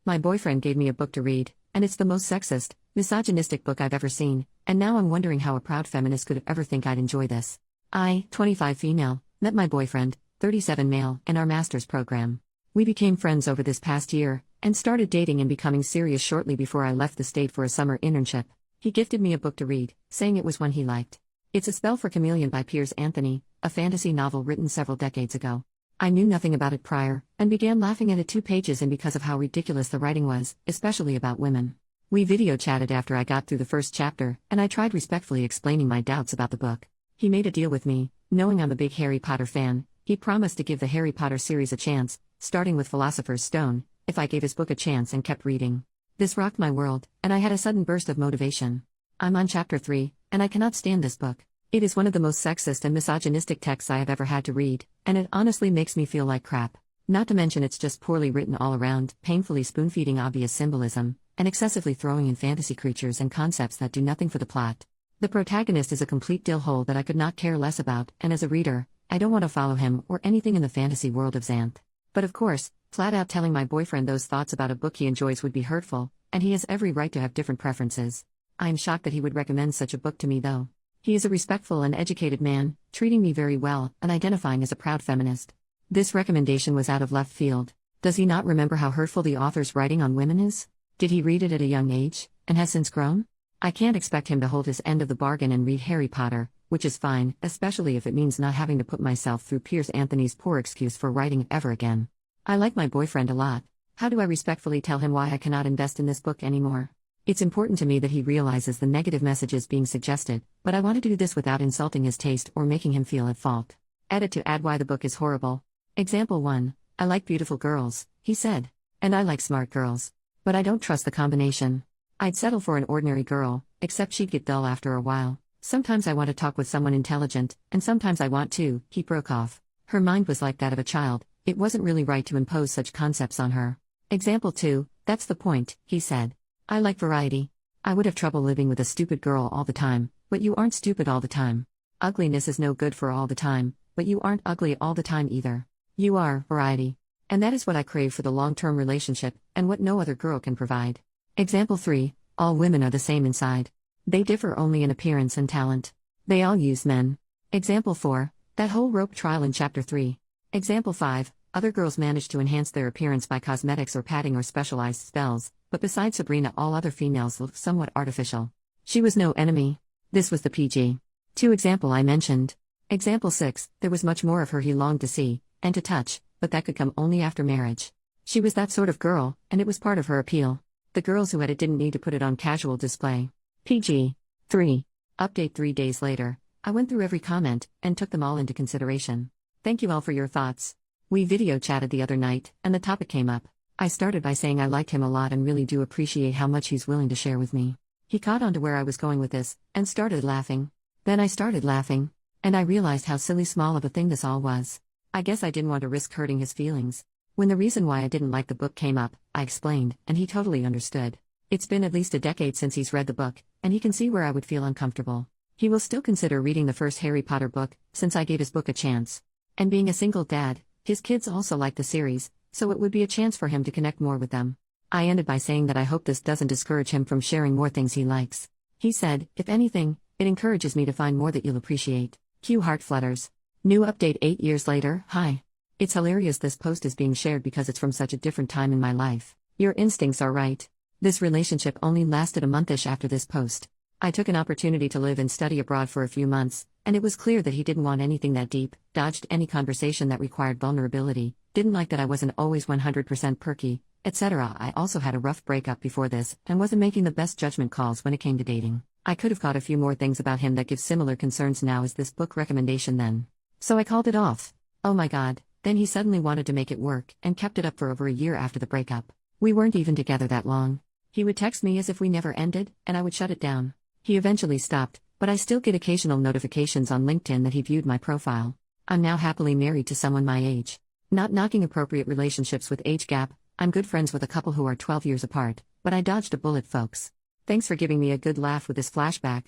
My boyfriend gave me a book to read, and it's the most sexist, misogynistic book I've ever seen, and now I'm wondering how a proud feminist could ever think I'd enjoy this. I, 25 female, met my boyfriend, 37 male, in our master's program. We became friends over this past year, and started dating and becoming serious shortly before I left the state for a summer internship. He gifted me a book to read, saying it was one he liked. It's A Spell for Chameleon by Piers Anthony, a fantasy novel written several decades ago. I knew nothing about it prior, and began laughing at it 2 pages in because of how ridiculous the writing was, especially about women. We video chatted after I got through the first chapter, and I tried respectfully explaining my doubts about the book. He made a deal with me, knowing I'm a big Harry Potter fan. He promised to give the Harry Potter series a chance, starting with Philosopher's Stone, if I gave his book a chance and kept reading. This rocked my world, and I had a sudden burst of motivation. I'm on chapter 3, and I cannot stand this book. It is one of the most sexist and misogynistic texts I have ever had to read, and it honestly makes me feel like crap. Not to mention it's just poorly written all around, painfully spoon-feeding obvious symbolism, and excessively throwing in fantasy creatures and concepts that do nothing for the plot. The protagonist is a complete dillhole that I could not care less about, and as a reader, I don't want to follow him or anything in the fantasy world of Xanth. But of course, flat out telling my boyfriend those thoughts about a book he enjoys would be hurtful, and he has every right to have different preferences. I am shocked that he would recommend such a book to me though. He is a respectful and educated man, treating me very well, and identifying as a proud feminist. This recommendation was out of left field. Does he not remember how hurtful the author's writing on women is? Did he read it at a young age, and has since grown? I can't expect him to hold his end of the bargain and read Harry Potter, which is fine, especially if it means not having to put myself through Piers Anthony's poor excuse for writing ever again. I like my boyfriend a lot. How do I respectfully tell him why I cannot invest in this book anymore? It's important to me that he realizes the negative messages being suggested, but I want to do this without insulting his taste or making him feel at fault. Edit to add why the book is horrible. Example 1. I like beautiful girls, he said. And I like smart girls. But I don't trust the combination. I'd settle for an ordinary girl, except she'd get dull after a while. Sometimes I want to talk with someone intelligent, and sometimes I want to, he broke off. Her mind was like that of a child, it wasn't really right to impose such concepts on her. Example 2. That's the point, he said. I like variety. I would have trouble living with a stupid girl all the time, but you aren't stupid all the time. Ugliness is no good for all the time, but you aren't ugly all the time either. You are variety. And that is what I crave for the long-term relationship, and what no other girl can provide. Example 3. All women are the same inside. They differ only in appearance and talent. They all use men. Example 4. That whole rope trial in chapter 3. Example 5. Other girls manage to enhance their appearance by cosmetics or padding or specialized spells, but besides Sabrina all other females look somewhat artificial. She was no enemy. This was the PG. 2 example I mentioned. Example 6. There was much more of her he longed to see, and to touch, but that could come only after marriage. She was that sort of girl, and it was part of her appeal. The girls who had it didn't need to put it on casual display. PG. 3. Update 3 days later. I went through every comment, and took them all into consideration. Thank you all for your thoughts. We video chatted the other night, and the topic came up. I started by saying I liked him a lot and really do appreciate how much he's willing to share with me. He caught on to where I was going with this, and started laughing. Then I started laughing. And I realized how silly small of a thing this all was. I guess I didn't want to risk hurting his feelings. When the reason why I didn't like the book came up, I explained, and he totally understood. It's been at least a decade since he's read the book, and he can see where I would feel uncomfortable. He will still consider reading the first Harry Potter book, since I gave his book a chance. And being a single dad, his kids also like the series, so it would be a chance for him to connect more with them. I ended by saying that I hope this doesn't discourage him from sharing more things he likes. He said, if anything, it encourages me to find more that you'll appreciate. Cue heart flutters. New update 8 years later. Hi. It's hilarious this post is being shared because it's from such a different time in my life. Your instincts are right. This relationship only lasted a monthish after this post. I took an opportunity to live and study abroad for a few months, and it was clear that he didn't want anything that deep, dodged any conversation that required vulnerability, didn't like that I wasn't always 100% perky, etc. I also had a rough breakup before this, and wasn't making the best judgment calls when it came to dating. I could have caught a few more things about him that give similar concerns now as this book recommendation then. So I called it off. Oh my god, then he suddenly wanted to make it work, and kept it up for over a year after the breakup. We weren't even together that long. He would text me as if we never ended, and I would shut it down. He eventually stopped, but I still get occasional notifications on LinkedIn that he viewed my profile. I'm now happily married to someone my age. Not knocking appropriate relationships with age gap, I'm good friends with a couple who are 12 years apart, but I dodged a bullet, folks. Thanks for giving me a good laugh with this flashback.